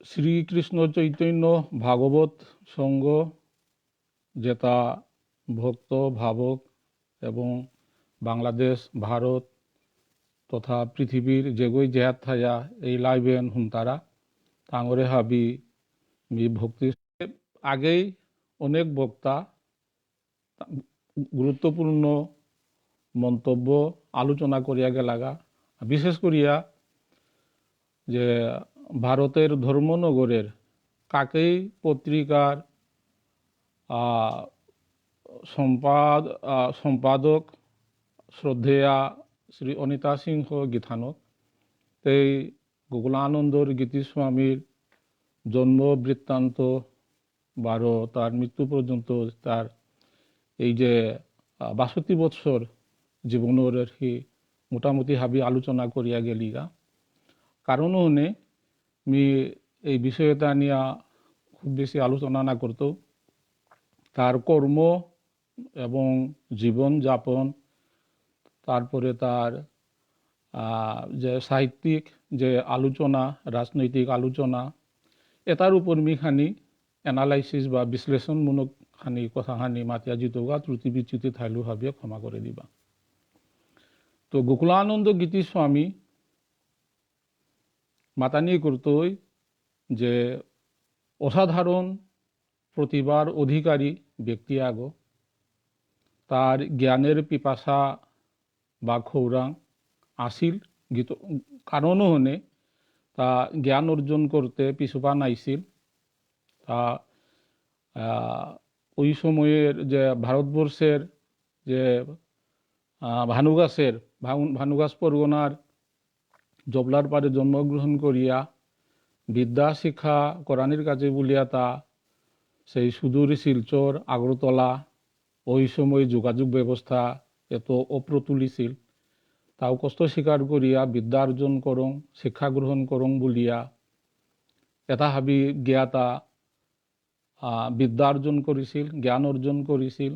শ্রীকৃষ্ণ চৈতন্য ভাগবত সঙ্গ যেটা ভক্ত ভাবক এবং বাংলাদেশ ভারত তথা পৃথিবীর যেগই জেহাত থায়া এই লাইবেন হুমতারা তাঙরে হাবি মি ভক্তি আগেই অনেক বক্তা গুরুত্বপূর্ণ মন্তব্য আলোচনা করিয়া গেলাগা বিশেষ করিয়া যে ভারতের ধর্মনগরের কাকেই পত্রিকার সম্পাদক শ্রদ্ধেয়া শ্রী অনিতা সিংহ গীতানক এই গোকুলানন্দর গীতিস্বামীর জন্ম বৃত্তান্ত বারো তার মৃত্যু পর্যন্ত তার এই যে ৬২ বৎসর জীবনের আর কি মোটামুটি হাবি আলোচনা করিয়া গেলিগা কারণ হনে মি এই বিষয়টা নিয়ে খুব বেশি আলোচনা না করতো তার কর্ম এবং জীবন যাপন তারপরে তার যে সাহিত্যিক যে আলোচনা রাজনৈতিক আলোচনা এটার উপর মিখানি এনালাইসিস বা বিশ্লেষণমূলক খানি কথাখানি মাতিয়া জিতোগা ত্রুটি বিচ্যুতি থাইলু ভাবিয়ে ক্ষমা করে দিবা। তো গোকুলানন্দ গীতিস্বামী মাতানি করতই যে অসাধারণ প্রতিভার অধিকারী ব্যক্তি আগো তার জ্ঞানের পিপাসা বা খৌরাং আসিল গীত কারণও হনে তা জ্ঞান অর্জন করতে পিছুপা নাইছিল তা ওই সময়ের যে ভারতবর্ষের যে ভানুগাছ পরগনার জবলার পারে জন্মগ্রহণ করিয়া বিদ্যা শিক্ষা করানির কাছে বলিয়া তা সেই সুদূর শিলচর আগরতলা ওই সময় যোগাযোগ ব্যবস্থা এত অপ্রতুলি ছিল তাও কষ্ট স্বীকার করিয়া বিদ্যা অর্জন করং শিক্ষা গ্রহণ করং বলিয়া এটা হাবি জ্ঞাতা বিদ্যা অর্জন করেছিল জ্ঞান অর্জন করেছিল।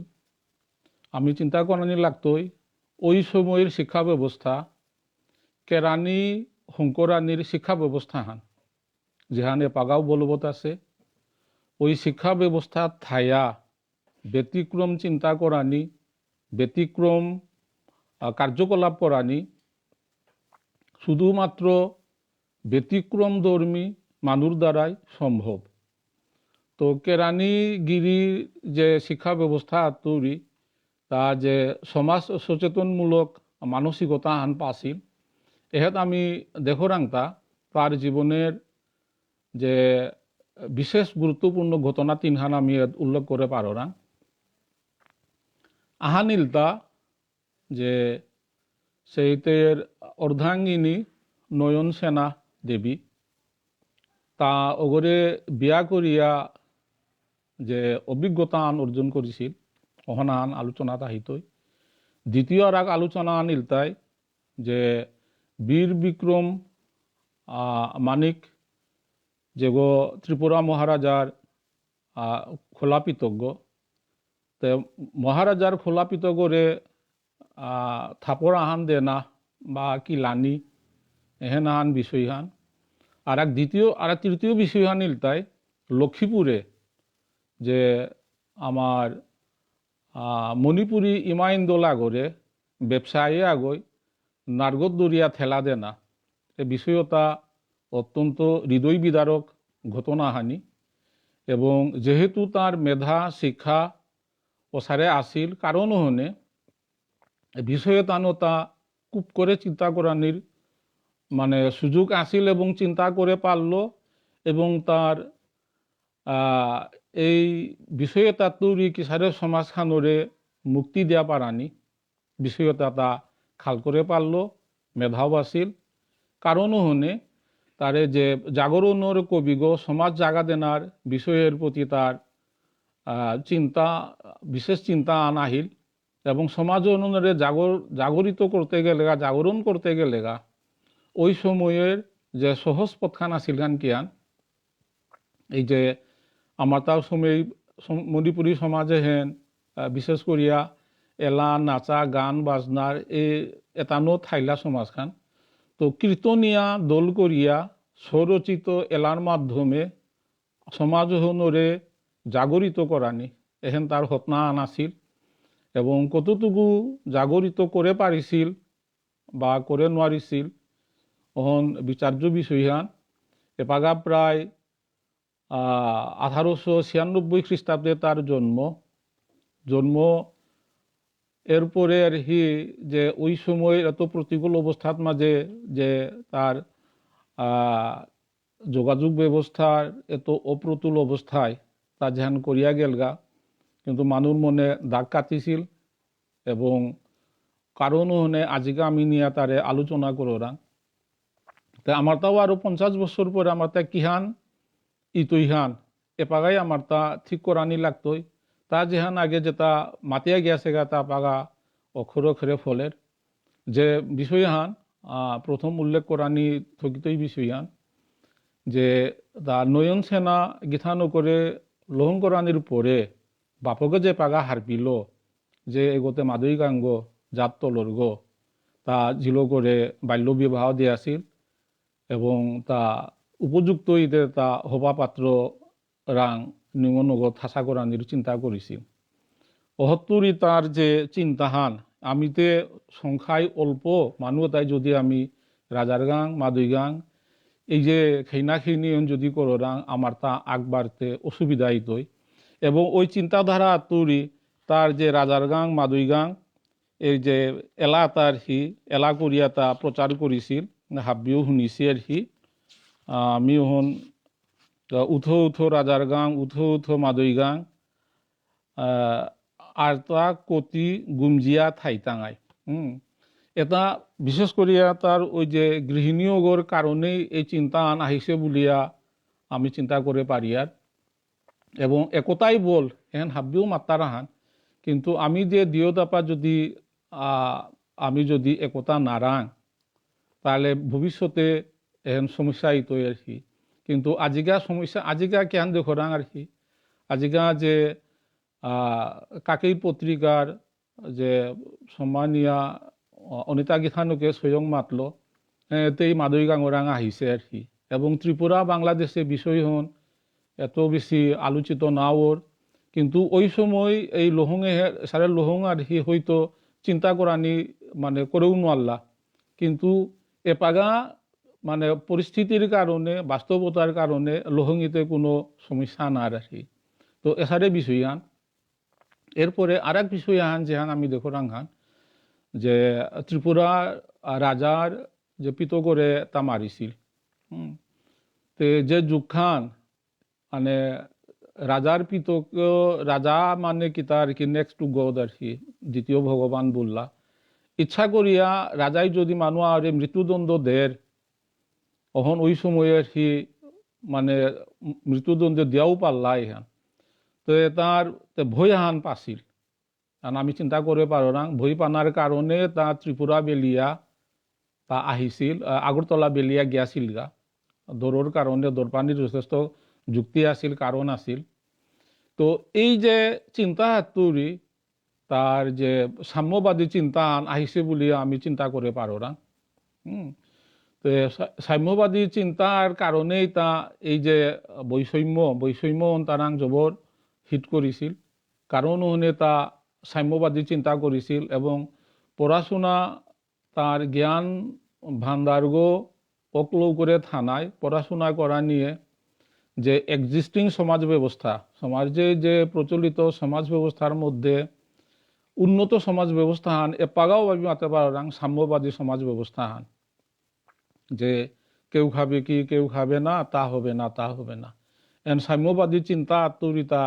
আমি চিন্তা করানি লাগতই ওই সময়ের শিক্ষা ব্যবস্থা কেরানি শঙ্করানির শিক্ষা ব্যবস্থা হান যেখানে পাগাও বলবৎ আছে ওই শিক্ষা ব্যবস্থা থায়া ব্যতিক্রম চিন্তা করানি ব্যতিক্রম কার্যকলাপ করানি শুধুমাত্র ব্যতিক্রম ধর্মী মানুষ দ্বারাই সম্ভব। তো কেরানিগিরির যে শিক্ষা ব্যবস্থা তৈরি তা যে সমাজ সচেতনমূলক মানসিকতা আন পাছিল এহেত আমি দেখরাংতা তার জীবনের যে বিশেষ গুরুত্বপূর্ণ ঘটনা তিনখান আমি উল্লেখ করে পারাং। আহানিলতা যে সেইতের অর্ধাঙ্গিনী নয়ন সেনা দেবী তা অগরে বিয়া করিয়া যে অভিজ্ঞতা আন অর্জন করেছিল অহনান আলোচনা তাহিতই। দ্বিতীয় আর এক আলোচনা আনিলতাই যে বীর বিক্রম মানিক যেগো ত্রিপুরা মহারাজার খোলাপিতজ্ঞ তে মহারাজার খোলাপিতজ্ঞরে থাপর আহান দেনা বা কি লানি এহেন আহান বিষয়হান আর এক তৃতীয় বিষয়হান ইলতাই লক্ষ্মীপুরে যে আমার মণিপুরি ইমাইন্দোলা করে ব্যবসায়ী আগই নার্গত দরিয়া ঠেলা দেনা এ বিষয়টা অত্যন্ত হৃদয় বিদারক ঘটনাহানি এবং যেহেতু তার মেধা শিক্ষা ওসারে আসিল কারণ হনে বিষয়তানো তা খুব করে চিন্তা করানির মানে সুযোগ আসিল এবং চিন্তা করে পারল এবং তার এই বিষয়তা তৈরি কিসারে সমাজখানরে মুক্তি দেওয়া পারানি বিষয়তা তা খাল করে পারল মেধাও আসিল কারণও হনে তারে যে জাগরণের কবিগ সমাজ জাগা দেনার বিষয়ের প্রতি তার বিশেষ চিন্তা আনাহিল এবং সমাজ উন্নয়নে জাগরিত করতে গেলেগা জাগরণ করতে গেলেগা ওই সময়ের যে সহজ পথখান আসিল গান কিয়ান এই যে আমার তার সময় মণিপুরী সমাজে হেন বিশেষ করিয়া এলা নাচা গান বাজনার এটানো থাইলা সমাজখান তো কীর্তনিয়া দল করিয়া স্বরচিত এলার মাধ্যমে সমাজখনরে জাগরিত করানি এখন তার হতনা আনাছিল এবং কতটুকু জাগরিত করে পারিছিল বা করে নোৱাৰিছিল অহন বিচার্য বিষয় হান এপাগা প্রায় 1896 খ্রিস্টাব্দে তার জন্ম এরপরে আর কি যে ওই সময় এত প্রতিকূল অবস্থার মাঝে যে তার যোগাযোগ ব্যবস্থার এত অপ্রতুল অবস্থায় তা ধ্যান করিয়া গেলগা কিন্তু মানুষ মনে দাগ কাটিছিল এবং কারণ হনে আজিকে আমি নিয়ে তারে আলোচনা করাং তা আমার তাও আরো 50 বছর পরে আমার তা কিহান ইহান এপাগাই আমার তা ঠিক করানি লাগতোই তা যেহান আগে যেটা মাতিয়া গিয়াছে গা তা পাগা অক্ষর অক্ষরে ফলের যে বিষয়হান প্রথম উল্লেখ করানি থকিতই বিষয়হান যে তা নয়ন সেনা গীতানো করে লোহন করানির পরে বাপকে যে পাগা হারপিল যে এগোতে মাদুই গাঙ্গ জাত তলর্গ তা ঝিলো করে বাল্য বিবাহ দিয়াছিল এবং তা উপযুক্ত ইতে তা হবা পাত্র রাং নিমনগত হাসা করানির চিন্তা করেছিল অহত্তরই তার যে চিন্তাহান আমিতে সংখ্যায় অল্প মানুষ তাই যদি আমি রাজার গাং মাদুই গাং এই যে খেইনাখিনি যদি কররাং আমার তা আগবাড়তে অসুবিধাই তৈ এবং ওই চিন্তাধারা তৈরি তার যে রাজার গাং মাদুই গাং এই যে এলা তার হি এলা করিয়া তা প্রচার করেছিল হাবিও শুনিছি আর হি আমি হন উঠো উঠো রাজার গাং উঠো উঠো মাদুই গাং আর তা কতি গুমজিয়া থাইতাঙাই এটা বিশেষ করিয়া তার ওই যে গৃহিণীয়োগর কারণেই এই চিন্তা আন আহিছে বলিয়া আমি চিন্তা করে পারি আর এবং একতাই বল এখন হাবিও মাত্রা রাহান কিন্তু আমি যে দিয়তাপা যদি আমি যদি একতা নারাং তাহলে ভবিষ্যতে এখন সমস্যা ইতই আর কি কিন্তু আজিকা সমস্যা আজিকা কেন দেখরাং আর কি আজিকা যে কাকেই পত্রিকার যে সম্মানীয় অনিতা গীতানুকে স্বয়ং মাতল তেই মাদুই গাঙরাং আহিছে আর কি এবং ত্রিপুরা বাংলাদেশে বিষয় হন এত বেশি আলোচিত না ওর কিন্তু ওই সময় এই লোহঙে সারে লোহং আর হি হয়তো চিন্তা করানি মানে করেও নোয়াল্লা কিন্তু এপাগা মানে পরিস্থিতির কারণে বাস্তবতার কারণে লোহঙিতে কোনো সমস্যা না রাখি তো এসারে বিষয় আন এরপরে আর এক বিষয় আন যেহান আমি দেখো রাংহান যে ত্রিপুরা রাজার যে পিত করে তা মারিছিল তে যে যুগখান মানে রাজার পিতক রাজা মানে কি তার কি নেক্সট টু গড আর কি দ্বিতীয় ভগবান বললা ইচ্ছা করিয়া রাজাই যদি মানুষ আর মৃত্যুদণ্ড দের অহন ওই সময় আর কি মানে মৃত্যুদণ্ড দিয়াও পারলা এখান তো তার ভয় হান পাছিল কারণ আমি চিন্তা করে পারো না ভয় পানার কারণে তা ত্রিপুরা বেলিয়া তা আহিছিল আগরতলা বেলিয়া গিয়াছিল গা দৌড়ৰ কারণে দৌড়পানির যথেষ্ট যুক্তি আছিল কারণ আছিল তো এই যে চিন্তা হাতুরি তার যে সাম্যবাদী চিন্তা আহিছে বলে আমি চিন্তা করে পারো না তো সাম্যবাদী চিন্তার কারণেই তা এই যে বৈষম্য তারাং জবর হিট করেছিল কারণ হনে তা সাম্যবাদী চিন্তা করেছিল এবং পড়াশোনা তার জ্ঞান ভান্ডার্গ অকলৌ করে থানায় পড়াশোনা করা নিয়ে যে এক্সিস্টিং সমাজ ব্যবস্থা সমাজে যে প্রচলিত সমাজ ব্যবস্থার মধ্যে উন্নত সমাজ ব্যবস্থা হান এপাগাও ভাবি মাতে পারাং সাম্যবাদী সমাজ ব্যবস্থা হান যে কেউ খাবে কি কেউ খাবে না তা হবে না তা হবে না এন সাম্যবাদী চিন্তা আত্মরিতা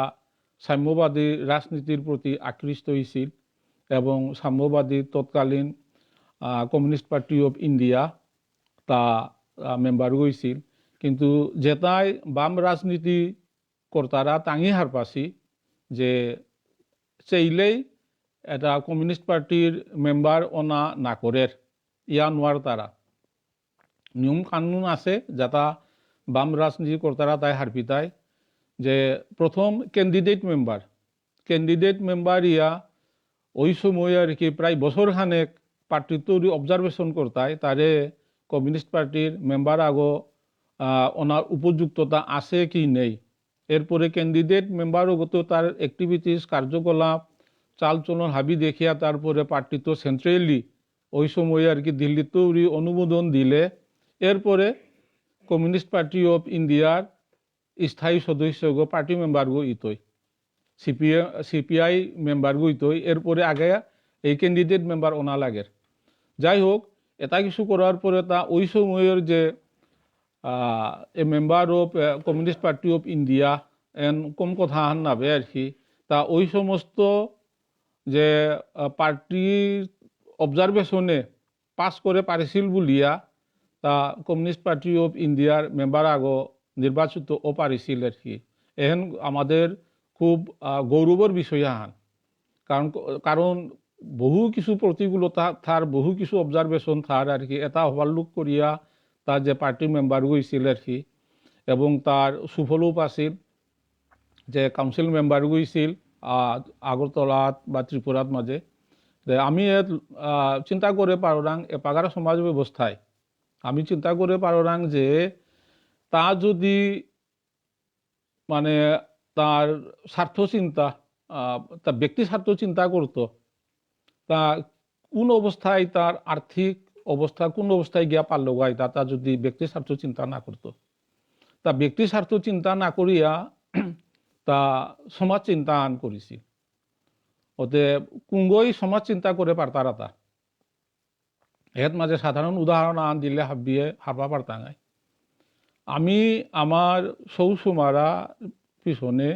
সাম্যবাদী রাজনীতির প্রতি আকৃষ্ট হয়েছিল এবং সাম্যবাদী তৎকালীন কমিউনিস্ট পার্টি অফ ইন্ডিয়া তা মেম্বার গৈছিল কিন্তু যেটাই বাম রাজনীতি কর্তারা টাঙি হার পাছি যে চাইলেই এটা কমিউনিস্ট পার্টির মেম্বার অনা না করে ইয়া নোয়ার তারা নিয়ম কানুন আছে যেটা বাম রাজনীতি কর্তারা তাই হারপিতায় যে প্রথম ক্যান্ডিডেট মেম্বার ইয়া ওই সময় আর কি প্রায় বছর খানেক পার্টি তৈরি অবজারভেশন করতায় তারে কমিউনিস্ট পার্টির মেম্বার আগো ওনার উপযুক্ততা আছে কি নেই। এরপরে ক্যান্ডিডেট মেম্বারগত তার অ্যাক্টিভিটিস কার্যকলাপ চালচলন হাবি দেখিয়া তারপরে পার্টি তো সেন্ট্রালি ওই সময়ে আর কি দিল্লিতেও অনুমোদন দিলে এরপরে কমিউনিস্ট পার্টি অফ ইন্ডিয়ার স্থায়ী সদস্য গো পার্টি মেম্বার গো ইতই সিপিআই মেম্বার গো ইতই এরপরে আগে এই ক্যান্ডিডেট মেম্বার ওনা লাগের। যাই হোক এটা কিছু করার পরে তা ওই সময়ের যে a member of Communist Party of India এন কম কথা হান নাবে আর কি তা ওই সমস্ত যে পার্টির অবজারভেশনে পাস করে পারিছিল বলিয়া তা কমিউনিস্ট পার্টি অফ ইন্ডিয়ার মেম্বার আগো নির্বাচিত ও পারিছিল আর কি। এহেন আমাদের খুব গৌরবের বিষয় হান, কারণ বহু কিছু প্রতিকূলতা থার বহু কিছু অবজারভেশন থার আর কি এটা ওভারলুক করিয়া তার যে পার্টি মেম্বার গইছিল আর কি এবং তার সুফলও পাছিল যে কাউন্সিল মেম্বার গইছিল আগরতলাত বা ত্রিপুরাত মাঝে। আমি চিন্তা করে পারলাম এপাগার সমাজ ব্যবস্থায় আমি চিন্তা করে পারলাম যে তা যদি মানে তার স্বার্থ চিন্তা তার ব্যক্তি স্বার্থ চিন্তা করতো তা কোন অবস্থায় তার আর্থিক অবস্থা কোন অবস্থায় গিয়া পারল গাই তা যদি ব্যক্তি স্বার্থ চিন্তা না করতো তা ব্যক্তি স্বার্থ চিন্তা না করিয়া তা সমাজ চিন্তা আন করেছি ওতে কুঙ্গই সমাজ চিন্তা করে পারতারা তা এর মাঝে সাধারণ উদাহরণ আন দিলে হাবিয়ে হারবা পারতা নাই। আমি আমার সৌসুমারা পিছনে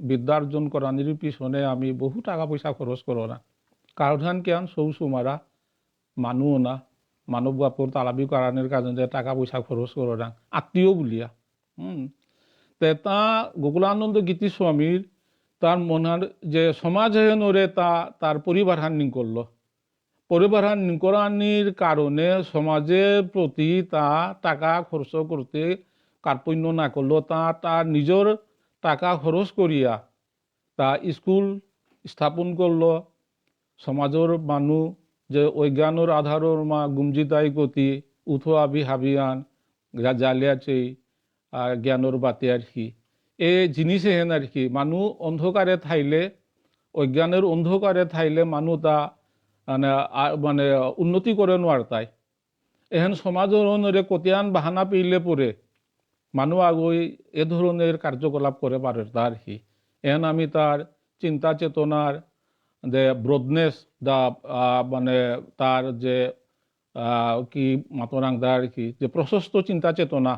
বিদ্যা অর্জন করানির পিছনে আমি বহু টাকা পয়সা খরচ করো না, কারণ কেন সৌসুমারা মানুষ না মানব বাপুর তালাবি করানোর কারণে টাকা পয়সা খরচ করো না আত্মীয় বলিয়া। তা গোকুলানন্দ গীতি স্বামীর তার মনের যে সমাজ হেনরে তার পরিবার হানি করলো, পরিবার হানি করানির কারণে সমাজের প্রতি তা টাকা খরচ করতে কার্পণ্য না করলো, তার নিজের টাকা খরচ করিয়া তা স্কুল স্থাপন করলো, সমাজের মানুষ যে অজ্ঞানের আধারের মা গুমজিতাই গতি উঠো আবি হাবিয়ান জালিয়াচেই জ্ঞানের বাতি আর কি এই জিনিসে হেন আর কি মানুষ অন্ধকারে থাইলে অজ্ঞানের অন্ধকারে থাইলে মানুষ তা মানে উন্নতি করে নোয়ার তাই এহেন সমাজের কতিয়ান বাহানা পেলে পরে মানুষ আগই এ ধরনের কার্যকলাপ করে পারে তা আর কি। এহেন আমি তার চিন্তা চেতনার যে ব্রডনেস দা মানে তার যে কি মাতরাং আর কি যে প্রশস্ত চিন্তা চেতনা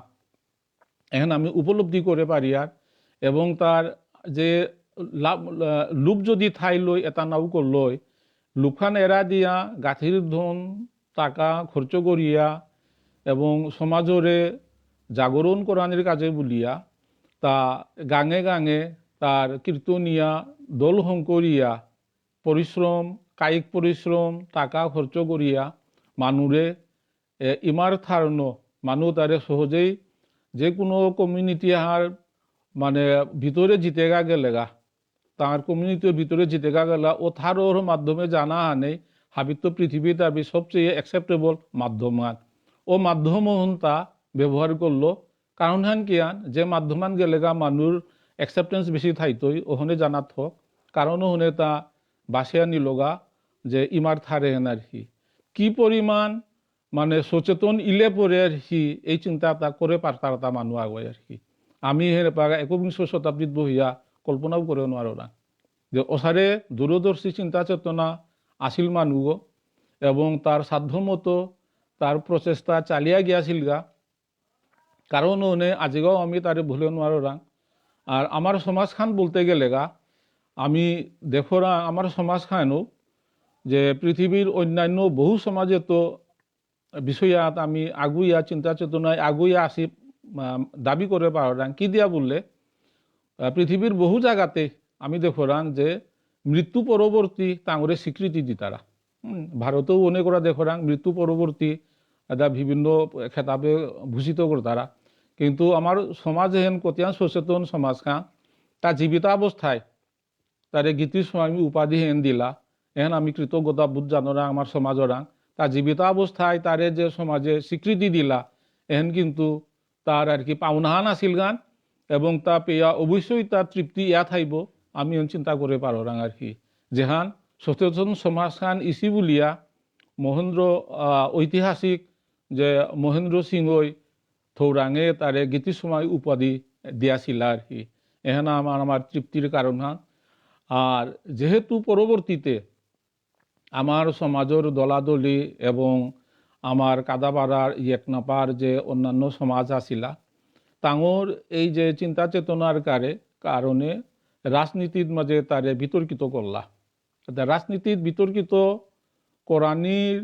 এখন আমি উপলব্ধি করে পারি আর এবং তার যে লোভ যদি ঠাই লই এটা নাও করলই লোকখান এরা দিয়া গাঠির ধন টাকা খরচ করিয়া এবং সমাজরে জাগরণ করানোর কাজে বলিয়া তা গাঙে গাঙে তার কীর্তনিয়া দল করিয়া পরিশ্রম কায়িক পরিশ্রম টাকা খরচ করিয়া মানুরে ইমার থারণ মানুষ তারে সহজেই যে কোনো কমিউনিটি হার মানে ভিতরে জিতেগা গেলেগা তার কমিউনিটির ভিতরে জিতেগা গেলা ও থারোর মাধ্যমে জানা আনে হাবিত পৃথিবীর তাবি সবচেয়ে অ্যাকসেপ্টেবল মাধ্যমান ও মাধ্যমহন তা ব্যবহার করলো কারণ হান কিয়ান যে মাধ্যমান গেলেগা মানুষ অ্যাকসেপ্টেন্স বেশি থাইতই ওখানে জানা থক কারণ ওখানে তা বাসিয়া নিলগা যে ইমার থারে হেন আর কি পরিমাণ মানে সচেতন ইলে পরে আর কি এই চিন্তা তা করে পারতা মানুষ আগুয়াই আর কি। আমি একবিংশ শতাব্দীত বহিয়া কল্পনাও করে নোৱাৰো না যে ওসারে দূরদর্শী চিন্তা চেতনা আসিল মানুষ এবং তার সাধ্যমতো তার প্রচেষ্টা চালিয়া গিয়াছিল গা কারণ ওনে আজিগাও আমি তারে ভুলে নোৱাৰো না। আর আমার সমাজখান বলতে গেলে গা আমি দেখো না আমার সমাজখানও যে পৃথিবীর অন্যান্য বহু সমাজে তো বিষয়াত আমি আগুইয়া চিন্তা চেতনায় আগুইয়া আসি দাবি করে পারাং কি দিয়া বললে পৃথিবীর বহু জায়গাতে আমি দেখরাং যে মৃত্যু পরবর্তী তাঙরে স্বীকৃতি দি তারা ভারতেও অনেক ওরা দেখরাং মৃত্যু পরবর্তী এটা বিভিন্ন খেতাবে ভূষিত করে তারা, কিন্তু আমার সমাজ হেন কতিয়ান সচেতন সমাজ খান তা জীবিতাবস্থায় তারে গীতি স্বামী উপাধি হেন দিলা এহেন আমি কৃতজ্ঞতা বুধ জানরা আমার সমাজরাং তা জীবিতাবস্থায় তারে যে সমাজে স্বীকৃতি দিলা এহেন কিন্তু তার আর কি পাওনাহান আছিল গান এবং তা পেয়া অবশ্যই তার তৃপ্তি ইয়া থাইব আমি চিন্তা করে পারো রাং আর কি যেহান সচেতন সমাজ খান ইসি বুলিয়া মহেন্দ্র ঐতিহাসিক যে মহেন্দ্র সিংহই থৌরাঙে তারে গীতি সময় উপাধি দিয়াছিল আর কি এখানে আমার তৃপ্তির কারণ হান আর যেহেতু পরবর্তীতে আমার সমাজের দলাদলি এবং আমার কাদাপাড়ার ইয়েকনাপার যে অন্যান্য সমাজ আসিলা তাঙর এই যে চিন্তা চেতনার কারণে রাজনীতির মাঝে তারে বিতর্কিত করলা রাজনীতির বিতর্কিত কোরআনির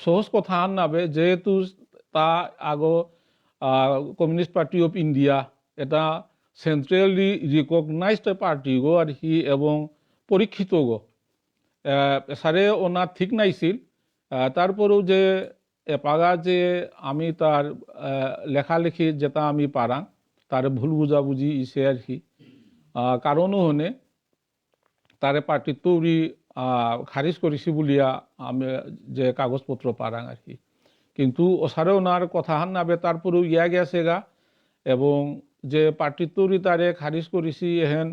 সহজ কথা আন নাবে যেহেতু তা আগো কমিউনিস্ট পার্টি অফ ইন্ডিয়া এটা সেন্ট্রালি রিকগনাইজড পার্টি গো আর কি এবং পরীক্ষিত গো সারে ওনার ঠিক নাইছিল তারপরেও যে এপাগা যে আমি তার লেখালেখি যেটা আমি পারাং তার ভুল বুঝাবুঝি ইসে আর কি কারণও হনে তারে পার্টির তৈরি খারিজ করেছি বলিয়া আমি যে কাগজপত্র পারাং আর কি কিন্তু ওসারে ওনার কথা হান নাবে তারপরেও ইয়া গেছে গা এবং যে পার্টির তৈরি তারে খারিজ করেছি এহেন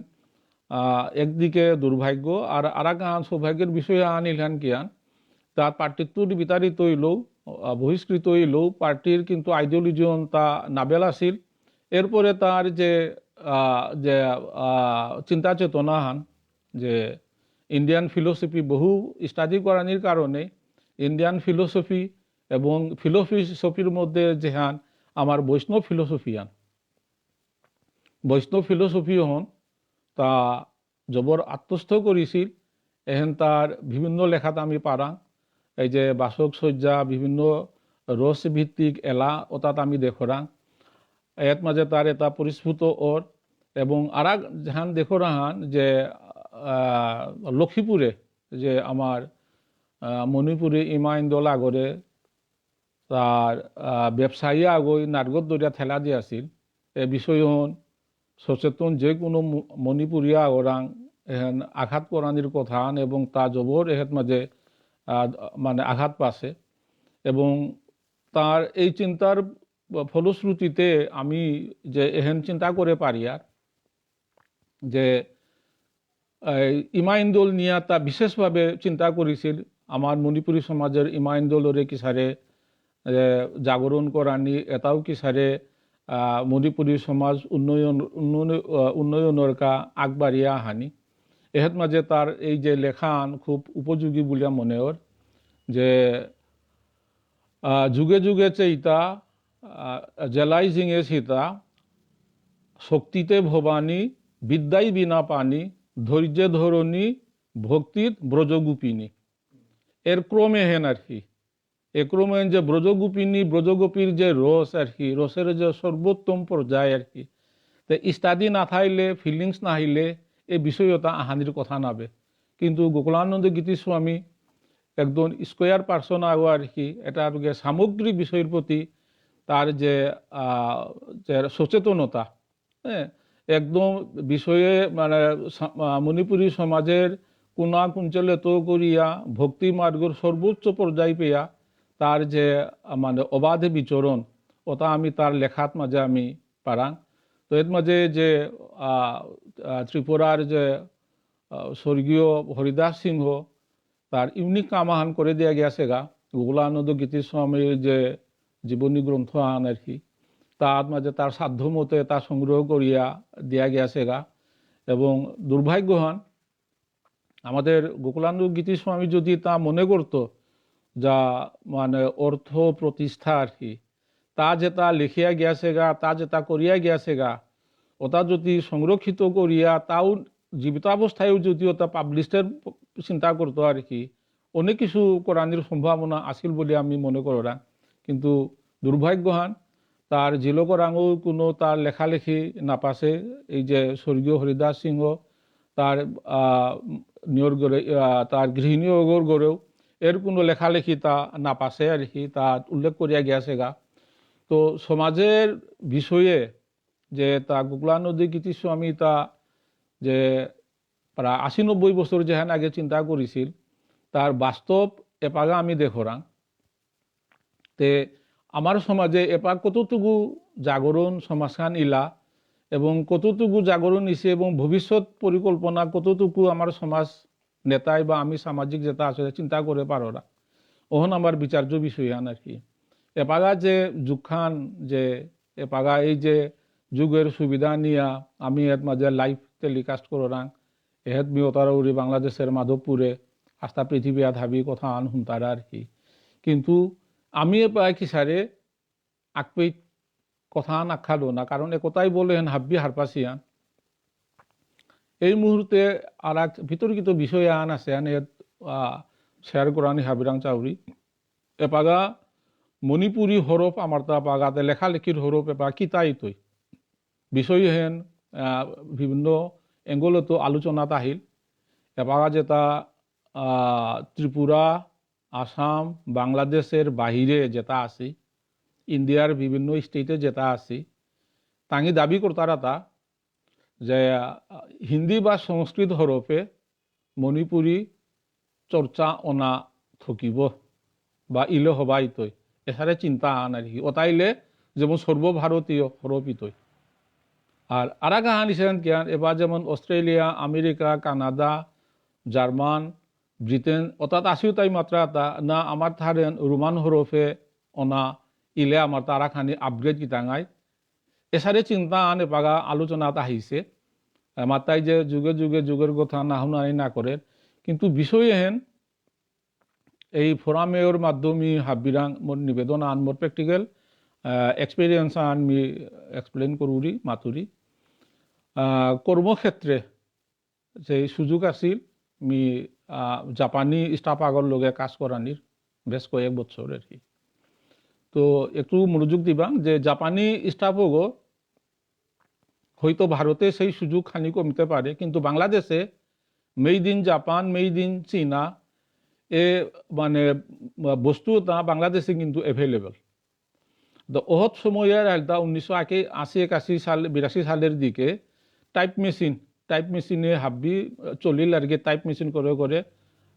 একদিকে দুর্ভাগ্য আর আরাকান সৌভাগ্যের বিষয়ে আনিলহান কিয়ান তার পার্টির তৈরি বিতাড়িত হইলেও বহিষ্কৃত হইলেও পার্টির কিন্তু আইডিওলজিয়ন তা নাবেল আছিল এরপরে তার যে যে চিন্তা চেতনা হান যে ইন্ডিয়ান ফিলোসফি বহু স্টাডি করানির কারণে ইন্ডিয়ান ফিলোসফি এবং ফিলোসফির মধ্যে যেহান আমার বৈষ্ণব ফিলোসফি আন বৈষ্ণব ফিলোসফি হন তা জবর আত্মস্থ করেছিল এহেন তার বিভিন্ন লেখাত আমি পারাং এই যে বাসক সজ্জা বিভিন্ন রস ভিত্তিক এলা ওটাত আমি দেখরাং এর মাঝে তার এটা পরিস্ফুট ওর এবং আর যেহান দেখরাহান যে লক্ষ্মীপুরে যে আমার মণিপুরে ইমাইন্দল আগরে তার ব্যবসায়ী আগই নারগত দরিয়া ঠেলা দিয়ে আছিল এ বিষয় হন সচেতন যে কোনো মণিপুরিয়া ওরাং এহেন আঘাত করানির কথা এবং তা জবর এহের মাঝে মানে আঘাত পাছে এবং তার এই চিন্তার ফলশ্রুতিতে আমি যে এহেন চিন্তা করে পারি আর যে ইমাইন্দল নিয়া তা বিশেষভাবে চিন্তা করেছিল আমার মণিপুরী সমাজের ইমাইন্দলরে কিসারে জাগরণ করানি এটাও কিসারে মণিপুরী সমাজ উন্নয়নের কা আগবাড়িয়া হানি এহের মাঝে তার এই যে লেখান খুব উপযোগী বলিয়া মনে ওর যে যুগে যুগে চেইতা জেলাইজিং এ সীতা শক্তিতে ভবানী বিদ্যাই বিনা পানি ধৈর্যে ধরণী ভক্তির ব্রজগোপিনী এর ক্রমে হেন আর কি এ ক্রমে যে ব্রজগোপিনী ব্রজগোপীর যে রস আর কি রসের যে সর্বোত্তম পর্যায় আর কি তো স্টাডি না থাইলে ফিলিংস না হইলে এই বিষয়তা আহানির কথা নাবে কিন্তু গোকুলানন্দ গীতিস্বামী একজন স্কোয়ার পার্সন আগো আর কি এটা সামগ্রিক বিষয়ের প্রতি তার যে সচেতনতা হ্যাঁ একদম বিষয়ে মানে মণিপুরী সমাজের কোনা কুঞ্চলে তো করিয়া ভক্তি মার্গের সর্বোচ্চ পর্যায় পেয়া তার যে মানে অবাধে বিচরণ ওটা আমি তার লেখাত মাঝে আমি পারাং তো এর মাঝে যে ত্রিপুরার যে স্বর্গীয় হরিদাস সিংহ তার ইউনিক কামাহান করে দেওয়া গেছে গা গোকুলানন্দ গীতিস্বামীর যে জীবনী গ্রন্থ আন আর কি তার মাঝে তার সাধ্য মতে তা সংগ্রহ করিয়া দেয়া গেছে গা এবং দুর্ভাগ্য হন আমাদের গোকুলানন্দ গীতিস্বামী যদি তা মনে করত যা মানে অর্থ প্রতিষ্ঠা আর কি তা যেটা লিখিয়া গিয়াছে গা তা যেটা করিয়া গিয়াছে গা ওটা যদি সংরক্ষিত করিয়া তাও জীবিতাবস্থায়ও যদি ওটা পাবলিশের চিন্তা করতো আর কি অনেক কিছু করানির সম্ভাবনা আছিল বলে আমি মনে করা কিন্তু দুর্ভাগ্যহান তার জিলকরাঙও কোনো তার লেখালেখি নাপাছে এই যে স্বর্গীয় হরিদাস সিংহ তার নিয়র গড়ে তার গৃহিণীয়গর গড়েও এর কোনো লেখালেখি তা নাপাছে আর কি তা উল্লেখ করিয়া গিয়াছে গা তো সমাজের বিষয়ে যে তা গোকুলানন্দ গীতিস্বামী তা যে প্রায় ৮০-৯০ বছর যেখান আগে চিন্তা করেছিল তার বাস্তব এপাগা আমি দেখরাং তে আমার সমাজে এবার কতটুকু জাগরণ সমাজখান ইলা এবং কতটুকু জাগরণ ইছে এবং ভবিষ্যৎ পরিকল্পনা কতটুকু আমার সমাজ নেতায় বা আমি সামাজিক যেটা আসলে চিন্তা করে পারো না ওহন আমার বিচার্য বিষয় আর কি এপাগা যে যুগখান যে এপাগা এই যে যুগের সুবিধা নিয়া আমি এর মাঝে লাইভ টেলিকাস্ট করাং এহেত মিয়তারৌরি বাংলাদেশের মাধবপুরে আস্থা পৃথিবী আধাবি কথা আন হুনতারা আর কি কিন্তু আমি এপাই কিসারে আকপেই কথা নাখালো না কারণ একথাই বলেন হাব্বি হারপাসিয়ান এই মুহূর্তে আর এক বিতর্কিত বিষয় আন আছে আন শেয়ার করানি হাবিরাং চাউরি এপাগা মণিপুরী হরফ আমার তা পাগাতে লেখালেখির হরফ এপা কিতাই তৈ বিষয় হেন বিভিন্ন এঙ্গলতো আলোচনাত আহিল এপাগা যেটা ত্রিপুরা আসাম বাংলাদেশের বাহিরে যেটা আছে ইন্ডিয়ার বিভিন্ন স্টেটে যেটা আছে তাঙ্গি দাবি করতারা তা যে হিন্দি বা সংস্কৃত হরফে মণিপুরী চর্চা অনা থকিব বা ইলে হবাই তৈ এসারে চিন্তা আন আর কি ওতাইলে যেমন সর্বভারতীয় হরফই তৈ আর আরা কাহান হিসেবে কেন এবার যেমন Australia America Canada German Britain অর্থাৎ আসিও তাই মাত্রা তা না আমার থারেন রোমান হরফে অনা ইলে আমার তারা খানি আপগ্রেড কিতাঙাই এসারে চিন্তা আন এপাগা আলোচনাত আহিছে মাত্রাই যে যুগে যুগে যুগের কথা না শুনানি না করে কিন্তু বিষয় হেন এই ফোরামের মাধ্যমে হাবিরাং মোর নিবেদন আন মোর প্র্যাকটিক্যাল এক্সপিরিয়েন্স আন মি এক্সপ্লেন করুরি মাতুরি কর্মক্ষেত্রে যে সুযোগ আছিল মি জাপানি স্টাফ আগর লগে কাজ করানির বেশ কয়েক বছর আর কি তো একটু মনোযোগ দিবা যে জাপানি স্টাফও হয়তো ভারতে সেই সুযোগ খানি কমতে পারে কিন্তু বাংলাদেশে made in Japan made in চীনা এ মানে বস্তুটা বাংলাদেশে কিন্তু অ্যাভেলেবল তো ওহত সময়ের একটা 1980-81 সাল 82 সালের দিকে টাইপ মেশিনে হাব্বি চলিল আর কি টাইপ মেশিন করে করে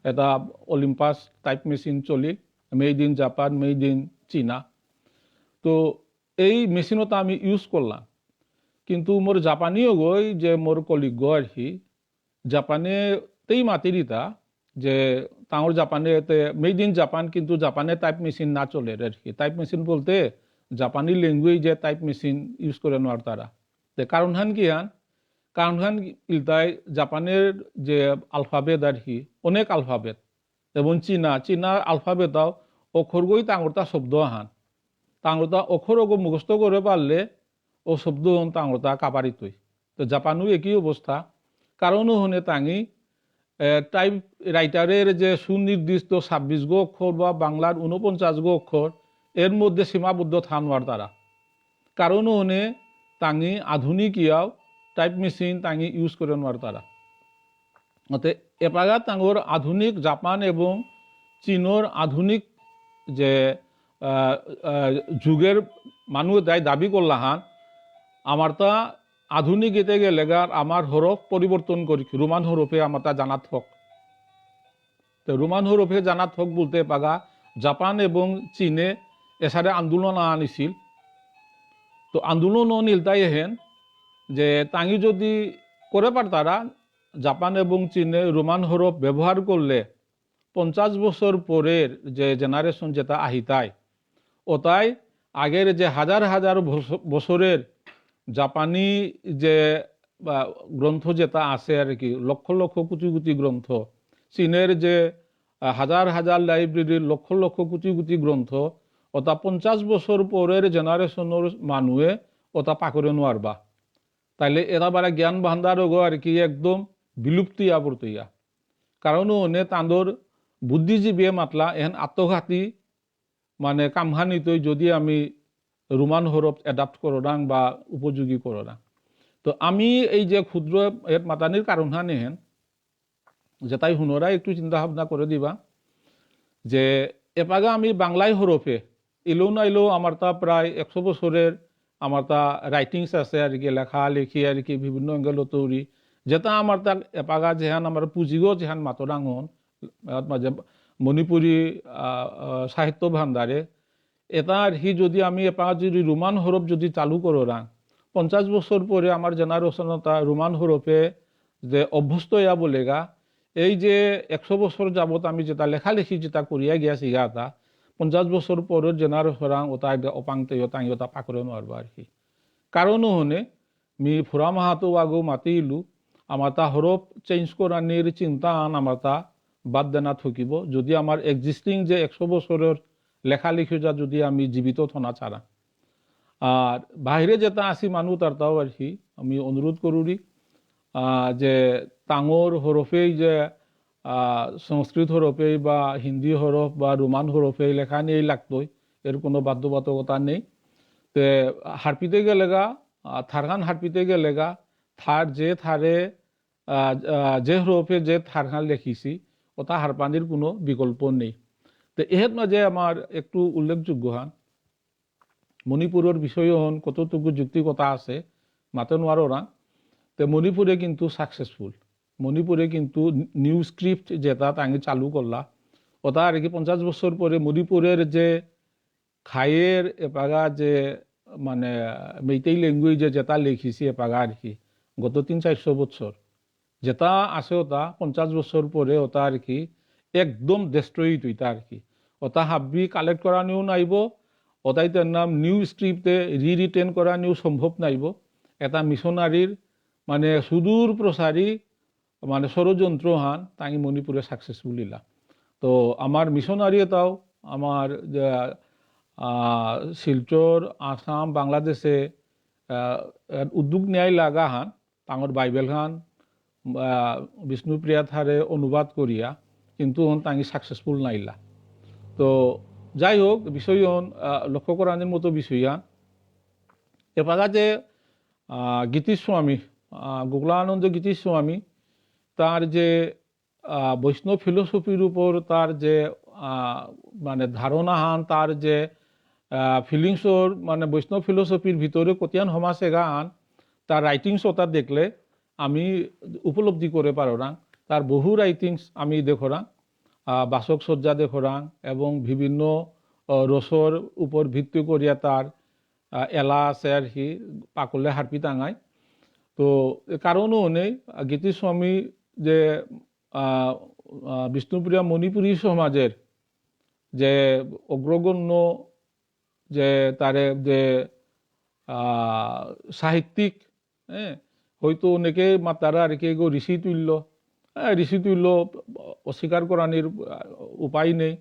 এটা অলিম্পাস টাইপ মেশিন চলিল made in Japan made in চীনা তো এই মেশিনটা আমি ইউজ করলাম কিন্তু মোর জাপানিও গই যে মোর কলিগ আর কি জাপানেতেই মাতিরিতা যে তাঁর জাপানে মেড ইন জাপান কিন্তু জাপানে টাইপ মেশিন না চলে আর কি টাইপ মেশিন বলতে জাপানি ল্যাঙ্গুয়েজে টাইপ মেশিন ইউজ করে নেওয়ার তারা কারণ হান কি হান কারণ হান ইলতাই জাপানের যে আলফাবেট আর কি অনেক আলফাবেট এবং চীনা আলফাবেটাও অক্ষর গই তাঙরতা শব্দ হান তাঙরতা অক্ষর অগ মুখস্থ করে পারলে ও শব্দ হন তাঙরতা কাপারিতই তো জাপানও একই অবস্থা কারণও হনে তাঙি টাইপ রাইটারের যে সুনির্দিষ্ট 26 গো অক্ষর বা বাংলার 49 গো অক্ষর এর মধ্যে সীমাবদ্ধ থানোয়ার তারা কারণও হনে তাঙি আধুনিক ইয়াও টাইপ মেশিন তাঙি ইউজ করে নোয়ার তারা অতে এপাগা তাঙর আধুনিক জাপান এবং চীনের আধুনিক যে যুগের মানুষ দাবি করলা হান আমার তা আধুনিক এতে গেলে আমার হরফ পরিবর্তন করি রোমান হরফে আমার তা জানাত হোক তো রোমান হরফে জানাত হোক বলতে পাগা জাপান এবং চীনে এসারে আন্দোলন আনিছিল তো আন্দোলন নিল তাই হেন যে তাঙ্গি যদি করে পারতারা জাপান এবং চীনে রোমান হরফ ব্যবহার করলে 50 বছর পরের যে জেনারেশন যেটা আহিতায় ওটাই আগের যে হাজার হাজার বছরের জাপানি যে গ্রন্থ যেটা আছে আর কি লক্ষ লক্ষ কোটি কোটি গ্রন্থ চীনের যে হাজার হাজার লাইব্রেরির লক্ষ লক্ষ কোটি কোটি গ্রন্থ ওটা 50 বছর পরের জেনারেশনের মানুষে ওটা পাকড়ে নোয়ারবা তাইলে এরা বারা জ্ঞান ভান্ডার আর কি একদম বিলুপ্তি আবর্তইয়া কারণ ওনে তাঁদর বুদ্ধিজীবী মাতলা এহেন আত্মঘাতী মানে কামহানিতই যদি আমি রোমান হরফ অ্যাডাপ্ট করোনাং বা উপযোগী করোনা তো আমি এই যে ক্ষুদ্র এর মাতানির কারণ হানেহেন যে তাই হুনরা একটু চিন্তা ভাবনা করে দিবা যে এপাগা আমি বাংলায় হরফে এলো না এলো আমার তা প্রায় 100 বছরের আমার তা রাইটিংস আছে আর কি লেখা লেখি আর কি বিভিন্ন অ্যাঙ্গেল তৈরি যেটা আমার তা এপাগা যেহান আমার পুঁজিগো যেহান মাতরাঙন মাঝে মণিপুরী সাহিত্য ভান্ডারে এটা আর কি যদি আমি এপাকা যদি রোমান হরফ যদি চালু করো রাং 50 বছর পরে আমার জেনারেশনটা রোমান হরফে যে অভ্যস্ত ইয়া বলেগা এই যে 100 বছর যাবত আমি যেটা লেখালেখি যেটা করিয়া গিয়াছি ইয়াটা 50 বছর পরের জেনারেশন ওটা অপাংতে তাই ওটা পাকড়ে মারবা আর কি কারণও হনে মি ফুরা মাহাতো আগো মাতিলু আমার তা হরফ চেঞ্জ করানির চিন্তা আন আমার তা বাদ দেনা থাকিব যদি আমার এক্সিস্টিং যে 100 বছরের লেখালেখি যা যদি আমি জীবিত থনা ছাড়া আর বাইরে যেটা আসি মানুষ তার তাও আর কি আমি অনুরোধ করুরি যে টাঙর হরফেই যে সংস্কৃত হরফেই বা হিন্দি হরফ বা রোমান হরফেই লেখা নিয়েই লাগতোই এর কোনো বাধ্যবাধকতা নেই তে হারপিতে গেলেগা থারখান হারপিতে গেলেগা থার যে থারে যে হরফে যে থারখান লেখিছি ওটা হারপানির কোনো বিকল্প নেই তো এর মাঝে আমার একটু উল্লেখযোগ্য হান মণিপুরের বিষয় হন কতটুকু যুক্তিকতা আছে মাতে নোয়ারো না তো মণিপুরে কিন্তু সাকসেসফুল মণিপুরে কিন্তু নিউ স্ক্রিপ্ট যেটা তাঙ্গি চালু করলা ওটা আর কি 50 বছর পরে মণিপুরের যে খায়ের এপাগা যে মানে মেইতেই ল্যাঙ্গুয়েজে যেটা লিখিছি এপাগা আর কি গত 300-400 বছর যেটা আছে ওটা 50 বছর পরে ওটা আর কি একদম ডেস্ট্রয়িত হইতা আর কি ওটা হাব্বি কালেক্ট করা নিও নাইব ওটাই তার নাম নিউ স্ক্রিপ্টে রিটেন করা নিও সম্ভব নাইব এটা মিশনারির মানে সুদূর প্রসারী মানে ষড়যন্ত্র হান তাই মণিপুরে সাকসেসফুল ইলা তো আমার মিশনারি এটাও আমার শিলচর আসাম বাংলাদেশে উদ্যোগ নেয় লাগা হান তাঙর বাইবেল খান বিষ্ণুপ্রিয়া থারে অনুবাদ করিয়া কিন্তু তাঙ্গি সাকসেসফুল নাইলা তো যাই হোক বিষয় লক্ষ্য করানোর মতো বিষয় এপাগা যে গীতিস্বামী গোকুলানন্দ গীতিস্বামী তার যে বৈষ্ণব ফিলোসফির উপর তার যে মানে ধারণা হান তার যে ফিলিংসর মানে বৈষ্ণব ফিলোসফির ভিতরে কতিয়ান সমাজেগা আন তার রাইটিংস ওটা দেখলে আমি উপলব্ধি করে পারো না তার বহু রাইটিংস আমি দেখোরাং বাসক সজ্জা দেখোরাং এবং বিভিন্ন রসর উপর ভিত্তি করিয়া তার এলা আছে আর কি পাকলে হারপি টাঙায় তো কারণও নেই গীতিস্বামী যে বিষ্ণুপ্রিয়া মণিপুরী সমাজের যে অগ্রগণ্য যে তারে যে সাহিত্যিক হয়তো অনেকে তারা আর কি ঋষি তুল্য অস্বীকার করানির উপায় নেই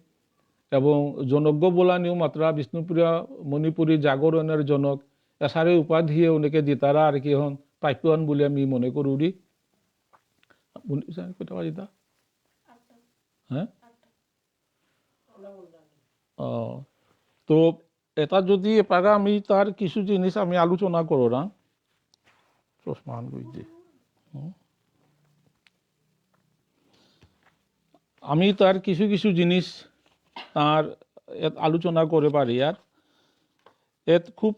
এবং জনজ্ঞ বলানিও মাত্রা বিষ্ণুপ্রিয়া মণিপুরী জাগরণের জনক এসারে উপাধিয়ে অনেকে দিতারা আর কি হন প্রাপ্যবান বলে আমি মনে করি কটা বাজিতা হ্যাঁ তো এটা যদি এপাগা আমি তার কিছু জিনিস আমি আলোচনা করো না চশমান বুঝছি আমি তার কিছু কিছু জিনিস তার আলোচনা করে পারি আর এত খুব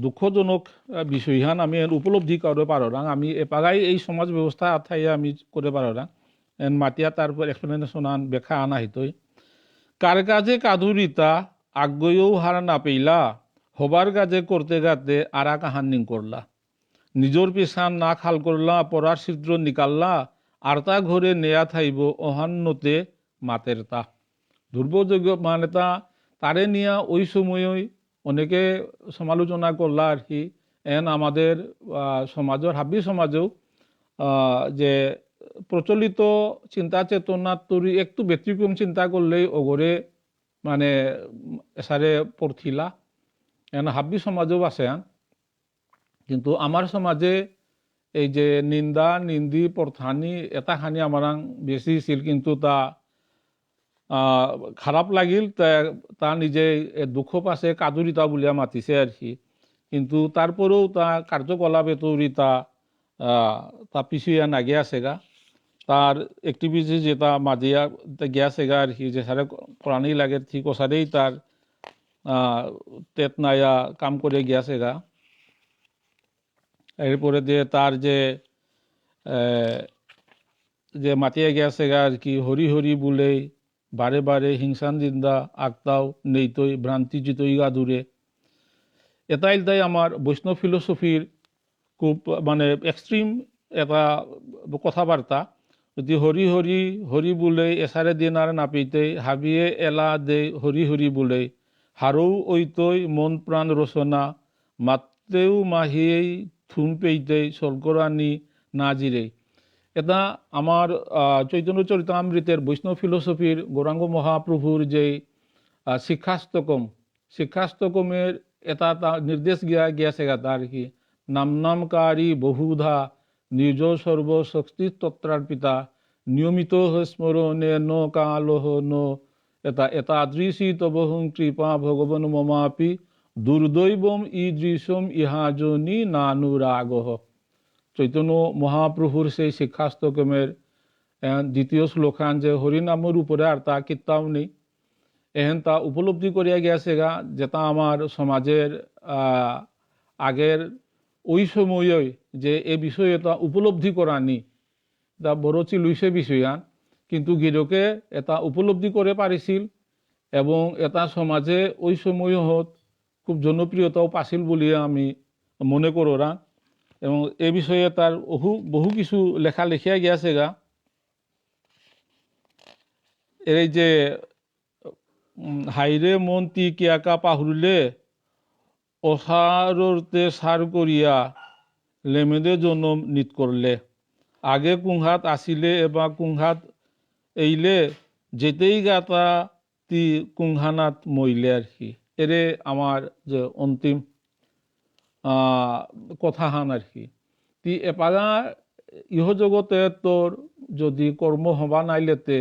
দুঃখজনক বিষয়হান আমি উপলব্ধি করে পারো না আমি এপাগাই এই সমাজ ব্যবস্থা আথাই আমি করে পারো না মাতিয়া তারপর এক্সপ্লেনেশন আন ব্যাখ্যা আনা হইতই কার কাজে কাদুরিতা আগ্রহও হারা না পেইলা হবার কাজে করতে গাতে আরা কাহান্নিং করলা নিজের পেশান না খাল করলা পড়ার ছিদ্র নিকাললা আর তা ঘরে নেয়া থাইব অহান্নতে মাতের তা দুর্বযোগ্য মানে তারে নিয়া ওই সময় অনেকে সমালোচনা করলা আর কি আমাদের সমাজের হাব্বি সমাজেও যে প্রচলিত চিন্তা চেতনার তৈরি একটু ব্যতিক্রম চিন্তা করলেই ওগরে মানে এসারে পড়থিলা হাব্বি সমাজেও আছে কিন্তু আমার সমাজে এই যে নিন্দা নিন্দি প্রথানি এটা খানি আমার বেশি ছিল কিন্তু তা খারাপ লাগিল তা নিজে দুঃখ পাশে কাদুরিতা বলিয়া মাতিছে আর কি কিন্তু তারপরেও তা কার্যকলাপে তৈরি তা পিছিয়ে না গিয়াছেগা তার অ্যাক্টিভিটি যেটা মাঝিয়া গিয়াছেগা আর কি যে সারে প্রাণী লাগে ঠিক ওসারেই তার তেত নাইয়া কাম করে গিয়াছেগা এরপরে যে তার যে মাতিয়া গিয়াছেগা আর কি হরি হরি বলে বারে বারে হিংসান জিন্দা আক্তাও নেইতই ভ্রান্তি জিতই গাদুরে এটাই আমার বৈষ্ণব ফিলোসফির খুব মানে এক্সট্রিম এটা কথাবার্তা যদি হরি হরি হরি বলে এসারে দিন আর নাপিতে হাবিয়ে এলা দে হরি হরি বলে হারৌ ঐতই মন প্রাণ রচনা মাত্রেও মাহিয়েই থুম পেইতে স্বর্গরানী নাজিরে এটা আমার চৈতন্য চরিতামৃতের বৈষ্ণব ফিলোসফির গৌরাঙ্গ মহাপ্রভুর যে শিক্ষাস্তকমের এটা নির্দেশ গিয়াছে তার কি নামনামকারী বহুধা নিজ সর্বশক্তি তত্রার্পিতা নিয়মিত স্মরণে ন কালহ ন এতাদৃশী তবহং কৃপা ভগবান মমাপি দুর্দৈবম ঈদৃশম ইহাজনি নানুরাগহ চৈতন্য মহাপ্রভুর সেই শিক্ষাস্তকমের দ্বিতীয় শ্লোকান যে হরিনামের উপরে আর তা কিতাও নেই এহেন তা উপলব্ধি করিয়া গিয়াছে গা যেটা আমার সমাজের আগের ওই সময়ে যে এ বিষয়ে এটা উপলব্ধি করা নি তা বড় চিলুইছে বিষয়ান কিন্তু গিরকে এটা উপলব্ধি করে পারিছিল এবং এটা সমাজে ওই সময়ত খুব জনপ্রিয়তাও পাছিল বলে আমি মনে করা এবং এ বিষয়ে তার বহু কিছু লেখা লিখিয়া গিয়াছে গা এই যে হাইরে মন তি কিয়াকা পাহুরলে অসারতে সার করিয়া লেমেদে জনম নিত করলে আগে কুংহাত আসিলে এবার কুংহাত এইলে যেতেই গাতা তি কুংহানাত মইলে আর কি এরে আমার যে অন্তিম কথাহান আর কি তি এপাগা ইহজগতে তোর যদি কর্ম হবা নাইলেতে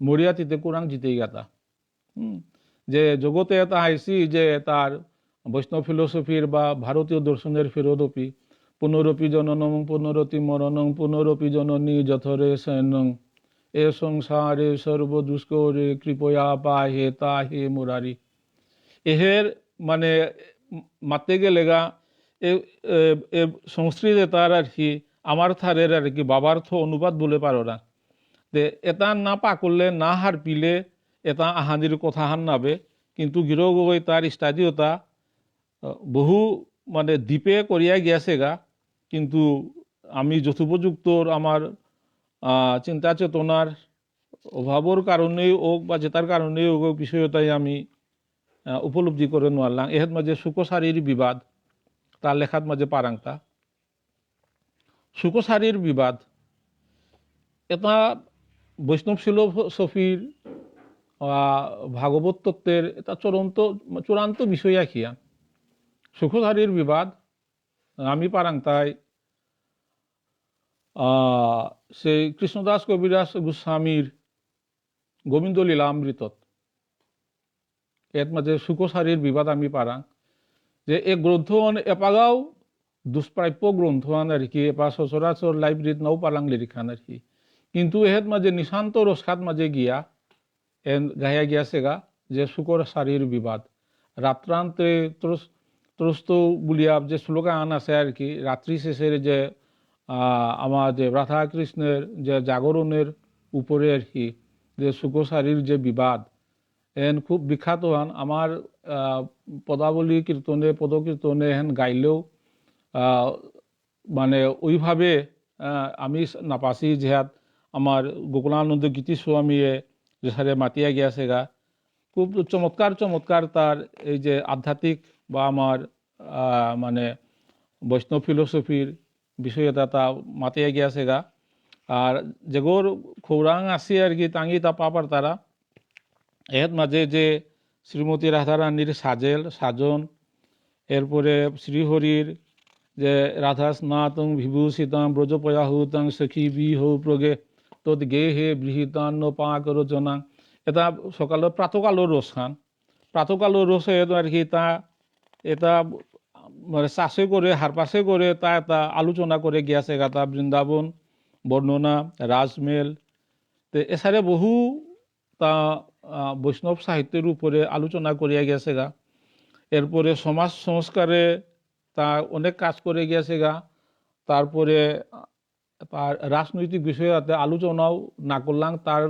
মরিয়াতিতে কোরআন জিতেই গাতা যে জগতে এটা আইসি যে তার বৈষ্ণব ফিলোসফির বা ভারতীয় দর্শনের ফেরদপি পুনরপি জননং পুনরতি মরণং পুনরপি জননী যথরে সৈনং এ সংসারে সর্বদুষ্করে কৃপয়া পাহে তাহে মুরারি এহের মানে মাতে গেলে গা সংস্কৃতে তার আর কি আমার থারের আর কি বাবার্থ অনুবাদ বলে পারো না যে এটা না পা করলে না হার পিলে এটা আহাদির কথা হান নাবে কিন্তু গিরো গগৈ তার স্টাডিওটা বহু মানে দ্বীপে করিয়া গিয়াছে গা কিন্তু আমি যথোপযুক্ত আমার চিন্তা চেতনার অভাবর কারণেই হোক বা জেতার কারণেই হোক বিষয়টাই আমি উপলব্ধি করে নোয়ারলাম এর মাঝে সুখসারীর বিবাদ তার লেখার মাঝে পারাংতা সুখসারীর বিবাদ এটা বৈষ্ণব ফিলোসফির ভাগবত তত্ত্বের এটা চূড়ান্ত বিষয় আখিয়া সুখসারীর বিবাদ আমি পারাংতাই সেই কৃষ্ণদাস কবিরাজ গোস্বামীর গোবিন্দ লীলামৃতত এর মাঝে সুখসারীর বিবাদ আমি পারাং যে এ গ্রন্থ এপাগাও দুষ্প্রাপ্য গ্রন্থ আর কি এপা সচরাচর লাইব্রেরিত নাও পালাং লিরিখান আর কি কিন্তু এহের মাঝে নিশান্ত রসখাত মাঝে গিয়া গাইয়া গিয়াছে গা যে শুকর সারির বিবাদ রাত্রান্তে ত্রস্ত বলিয়া যে শ্লোকান আছে আর কি রাত্রি শেষের যে আমার যে রাধা কৃষ্ণের যে জাগরণের উপরে আর কি যে শুকসারীর যে বিবাদ খুব বিখ্যাত হন আমার পদাবলী কীর্তনে পদকীর্তনে গাইলেও মানে ওইভাবে আমি নাপাছি যেহাত আমার গোকুলানন্দ গীতি স্বামীয়ে যে সারে মাতিয়া গিয়াছে গা খুব চমৎকার তার এই যে আধ্যাত্মিক বা আমার মানে বৈষ্ণব ফিলোসফির বিষয় এটা তা মাতিয়া গিয়াছে গা আর যেগোর খৌরাং আছে আর কি তাঙ্গি তা পাপার তারা এর মাঝে যে শ্রীমতী রাধারানীর সাজন এরপরে শ্রীহরির যে রাধা স্নাতং বিভূষিতাং ব্রজপয়াহুতাং সখী বিহ প্রগে তদ গে হে বৃহিতান্ন পাক রচনা এটা সকালের প্রাতকালের রস খান প্রাতকালের রসে আর কি তা এটা মানে চাষে করে হারপাশে করে তা এটা আলোচনা করে গিয়াছে গাতা বৃন্দাবন বর্ণনা রাজমেল তো এছাড়া বহু তা বৈষ্ণব সাহিত্যের উপরে আলোচনা করিয়া গেছে গা এরপরে সমাজ সংস্কারে তা অনেক কাজ করে গিয়েছে গা তারপরে তার রাজনৈতিক বিষয়ে আলোচনাও না করলাম তার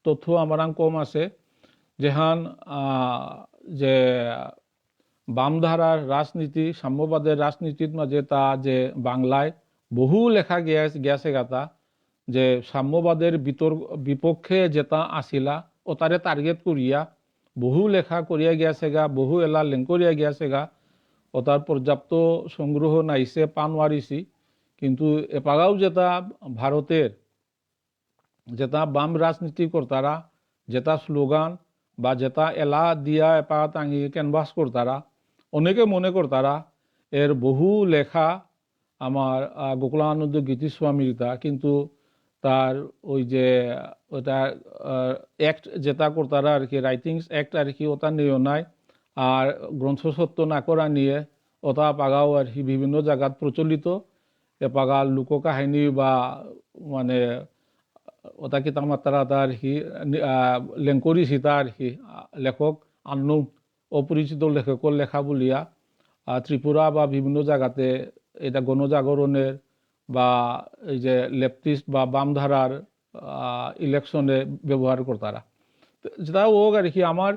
তথ্য আমার কম আছে যেহান যে বামধারার রাজনীতি সাম্যবাদের রাজনীতির মাঝে তা যে বাংলায় বহু লেখা গেছে গাতা যে সাম্যবাদের বিপক্ষে যেটা আসিলা ও তারে টার্গেট করিয়া বহু লেখা করিয়া গিয়াছে গা বহু এলা লিঙ্ক করিয়া গিয়াছে গা ও তার পর্যাপ্ত সংগ্রহ নাইছে পানওয়ারিছি কিন্তু এপাগাও যেটা ভারতের যেটা বাম রাজনীতি কর্তারা যেটা স্লোগান বা যেটা এলা দিয়া এপা টাঙি ক্যানভাস করতারা অনেকে মনে করতারা এর বহু লেখা আমার গোকুলানন্দ গীতিস্বামীর তা কিন্তু তার ওই যে ওটা অ্যাক্ট যেটা করতারা আর কি রাইটিংস অ্যাক্ট আর কি ওটা নিয়েও নাই আর গ্রন্থসত্য না করা নিয়ে ওটা পাগাও আর কি বিভিন্ন জায়গাত প্রচলিত এপাগা লোককাহিনী বা মানে ওটা কি তামাত্রা তার কি লেঙ্করি সীতা আর কি লেখক আন্ন অপরিচিত লেখকের লেখা বলিয়া ত্রিপুরা বা বিভিন্ন জায়গাতে এটা গণজাগরণের বা এই যে লেফটিস্ট বা বামধারার ইলেকশনে ব্যবহার করতারা যেটা হোক আর কি আমার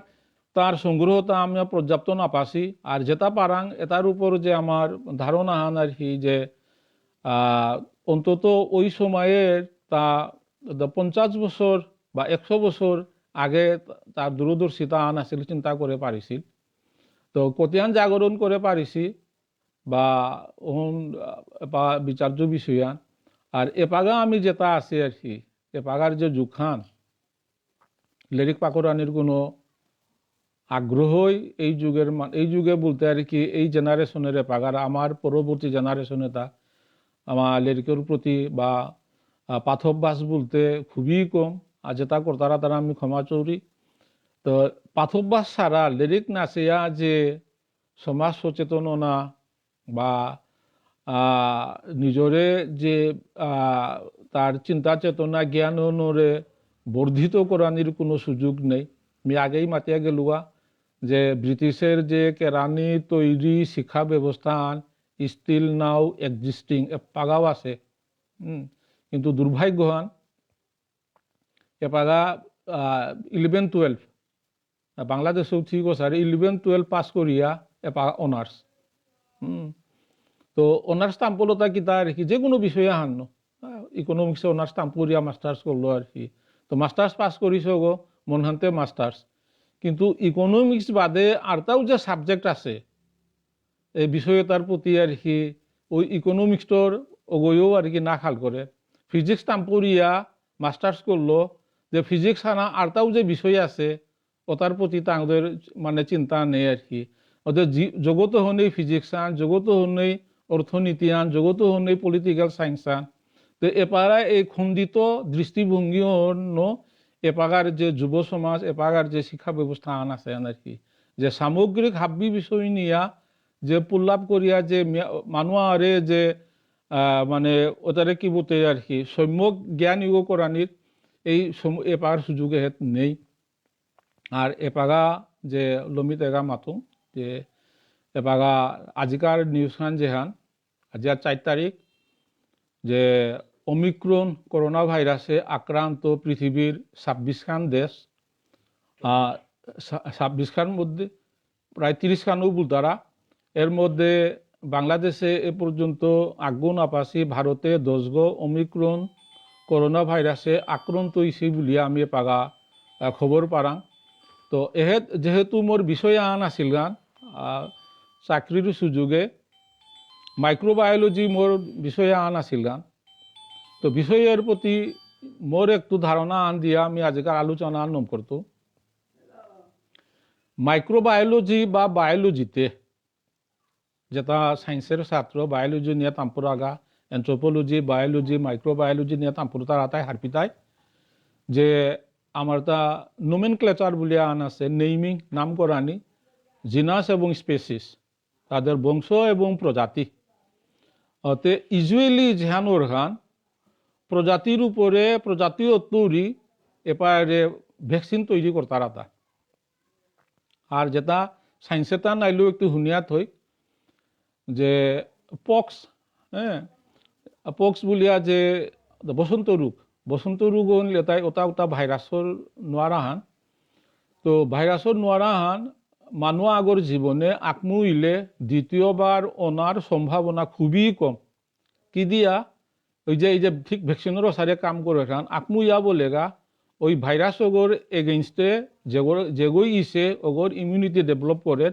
তার সংগ্রহটা আমি পর্যাপ্ত না পাছি আর যেটা পারাং এটার উপর যে আমার ধারণা হান আর কি যে অন্তত ওই সময়ের তা 50 বছর বা 100 বছর আগে তার দূরদর্শিতা আন আছিল চিন্তা করে পারিছিল তো কতিয়ান জাগরণ করে পারিছি বা বিচার্য বিষয়ান আর এপাগা আমি যেটা আছি আর কি এপাগার যে যুগখান লিরিক পাকরানির কোনো আগ্রহই এই যুগে বলতে আর কি এই জেনারেশনের এপাগার আমার পরবর্তী জেনারেশনে তা আমার লিরিকের প্রতি বা পাথববাস বলতে খুবই কম আর যেটা করতারা তারা আমি ক্ষমা চৌরি তো পাথববাস ছাড়া লিরিক নাচিয়া যে সমাজ সচেতনতা বা নিজরে যে তার চিন্তা চেতনা জ্ঞান অনুরে বর্ধিত করানির কোনো সুযোগ নেই আমি আগেই মাতিয়া গেলুয়া যে ব্রিটিশের যে কেরানি তৈরি শিক্ষা ব্যবস্থা স্টিল নাও এক্সিস্টিং পাগাও আছে কিন্তু দুর্ভাগ্যহান এপাগা 11-12 বাংলাদেশেও ঠিক আছে 11-12 পাস করিয়া এপাগা অনার্স তো অনার্স তাম্পলতা কিতা আর কি যে কোনো বিষয়ে হান্ন ইকোনমিক্সে অনার্স তাম্প করিয়া মাস্টার্স করলো আর কি তো মাস্টার্স পাস করিস গো মনহান্তে মাস্টার্স কিন্তু ইকোনমিক্স বাদে আরটাও যে সাবজেক্ট আছে এই বিষয়টার প্রতি আর কি ওই ইকোনমিক্সর অগয়েও আর কি না খাল করে ফিজিক্স তাম্পরিয়া মাস্টার্স করলো যে ফিজিক্স আনা আরটাও যে বিষয় আছে ওটার প্রতি তাদের মানে চিন্তা নেই আর কি ওদের জগত হনেই ফিজিক্স আন জগত হনেই অর্থনীতি আন জগত হনেই পলিটিক্যাল সায়েন্স আন তো এপারা এই খণ্ডিত দৃষ্টিভঙ্গি এপাগার যে যুব সমাজ এপাগার যে শিক্ষা ব্যবস্থা আন আছে আর কি যে সামগ্রিক হাব্বি বিষয় নিয়া যে পুল্লাপ করিয়া যে মানুয়ারে যে মানে ওটারে কি বলতে আর কি সম্যক জ্ঞান ইউ করানির এই এপাগার সুযোগে নেই আর এপাগা যে লমিত এগা মাতুম যে এপাগা আজিকার নিউজ খান যেহান আজি 4 তারিখ যে ওমিক্রন করোনা ভাইরাসে আক্রান্ত পৃথিবীর 26 খান দেশ 26 খান মধ্যে প্রায় 30 খানও বুলতারা এর মধ্যে বাংলাদেশে এ পর্যন্ত আগুন আপাসি ভারতে 10 গো ওমিক্রন করোনা ভাইরাসে আক্রান্ত হয়েছে বলে আমি পাগা খবর পারাং তো যেহেতু মোর বিষয় আন আছিল গান চাকরির সুযোগে মাইক্রোবায়োলজি মোর বিষয় আন আছিল গান তো বিষয়ের প্রতি মোর একটু ধারণা আন দিয়া আমি আজকাল আলোচনা নম করতো মাইক্রোবায়োলজি বা বায়োলজিতে যেটা সায়েন্সের ছাত্র বায়োলজি নিয়ে তাম্পুরাগা এন্থ্রোপোলজি বায়োলজি মাইক্রোবায়োলজি নিয়ে তাম্পুর তার আতায় হারপিতায় যে আমার তা নোমেনক্লেচার বলে আন আছে নেইমিং নামকরণী জিনাস এবং স্পেসিস তাদের বংশ এবং প্রজাতি অতে ইউজুয়ালি যেহানোর খান প্রজাতির উপরে প্রজাতীয় তৈরি এপারে ভ্যাকসিন তৈরি করতারা তা আর যেটা সায়েন্সেতা নাইলেও একটু হুনিয়াত হই যে পক্স পক্স বলিয়া যে বসন্ত রোগ বসন্ত রোগ লেতাই ওটা ওটা ভাইরাসর নোয়ারা হান তো ভাইরাসর নোয়ারা হান মানুষ আগর জীবনে আকমু ইলে দ্বিতীয়বার অনার সম্ভাবনা খুবই কম কি দিয়া ওই যে ঠিক ভ্যাকসিনের সারে কাম করে খান আকমু ইয়া বলেগা ওই ভাইরাস ওগর এগেইনস্টে যেগই ইসে ওগর ইমিউনিটি ডেভেলপ করে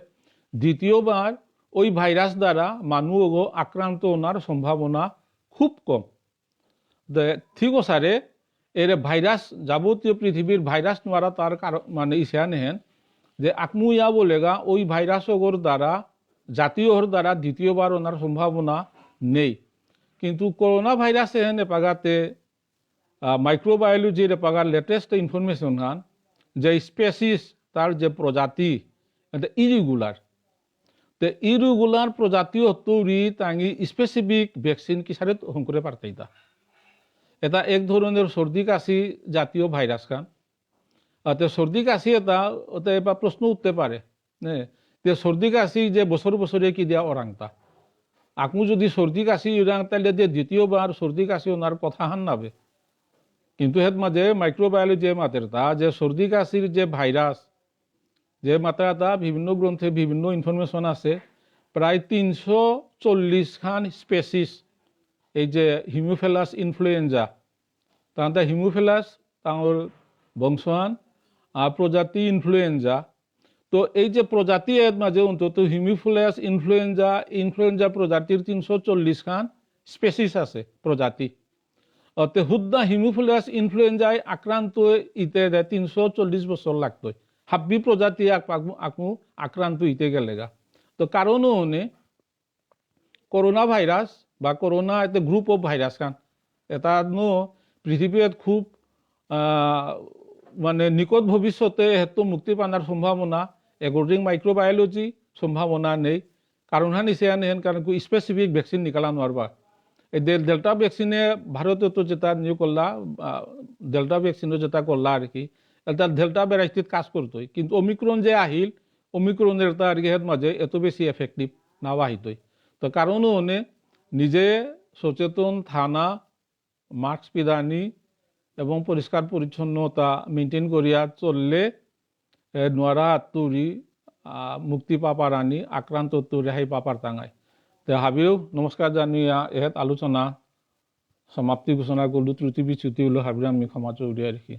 দ্বিতীয়বার ওই ভাইরাস দ্বারা মানুষ ওগো আক্রান্ত ওনার সম্ভাবনা খুব কম ঠিক সারে এর ভাইরাস যাবতীয় পৃথিবীর ভাইরাস নোয়ারা তার মানে ইসা নেহেন যে আকমু ইয়া বলেগা ওই ভাইরাস ওগর দ্বারা জাতীয় দ্বারা দ্বিতীয়বার ওনার সম্ভাবনা নেই কিন্তু করোনা ভাইরাস হেন এপাগাতে মাইক্রোবায়োলজির এপাগার লেটেস্ট ইনফরমেশন হান যে স্পেসিস তার যে প্রজাতি এটা ইরেগুলার তো ইরেগুলার প্রজাতি তৈরি তাঙ্গি স্পেসিফিক ভ্যাকসিন কিসারে করে পারতাইতা এটা এক ধরনের সর্দি কাশি জাতীয় ভাইরাস খান তো সর্দি কাশি এটা ওতে এবার প্রশ্ন উঠতে পারে যে সর্দি কাশি যে বছর বছরে কি দেওয়া ওরাংতা আকমু যদি সর্দি কাশি ওরাং তাহলে যে দ্বিতীয়বার সর্দি কাশি ওনার কথা হান নাবে কিন্তু হেত মাঝে মাইক্রোবায়োলজি মাতেরতা যে সর্দি কাশির যে ভাইরাস যে মাত্রাটা বিভিন্ন গ্রন্থে বিভিন্ন ইনফরমেশন আছে প্রায় 340 খান স্পেসিস এই যে হিমোফিলাস ইনফ্লুয়েঞ্জা তাহলে হিমোফিলাস তাঁর বংশান প্রজাতি ইনফ্লুয়েঞ্জা তো এই যে প্রজাতি এর মাঝে অন্তত হিমোফিলাস ইনফ্লুয়েঞ্জা প্রজাতির 340 খান স্পেসিস আছে প্রজাতি অতে হুদ্দা হিমোফিলাস ইনফ্লুয়েঞ্জায় আক্রান্ত ইতে 340 বছর লাগতো হাব্বি প্রজাতি আকু আক্রান্ত ইতে গেলেগা তো কারণও হনে করোনা ভাইরাস বা করোনা এতে গ্রুপ অফ ভাইরাস খান এটা পৃথিবীত খুব মানে নিকট ভবিষ্যতে হেতু মুক্তি পানার সম্ভাবনা অ্যাকর্ডিং মাইক্রোবায়োলজি সম্ভাবনা নেই কারণ হান ইসে আনেন কারণ স্পেসিফিক ভ্যাকসিন নিকালা নোয়ারবা এই ডেল্টা ভ্যাকসিনে ভারতে তো যেটা নিউ করলা ডেল্টা ভ্যাকসিনও যেটা করলা আর কি এটা ডেল্টা ভ্যারাইটিত কাজ করতোই কিন্তু অমিক্রন যে আহিল অমিক্রনের এটা আর কি হের মাঝে এত বেশি এফেক্টিভ নাও আহিতই তো কারণও হনে নিজে সচেতন থানা মাস্ক পিদানি এবং পরিষ্কার পরিচ্ছন্নতা মেনটেন করিয়া চললে নোয়ারা তুরি মুক্তি পাপার আনি আক্রান্ত রেহাই পাপার টাঙায় তো হাবিও নমস্কার জানিয়া এহেত আলোচনা সমাপ্তি ঘোষণা করলো ত্রুটি বিচ্যুতি হলো হাবির আমি ক্ষমা চৌরিয়া রাখি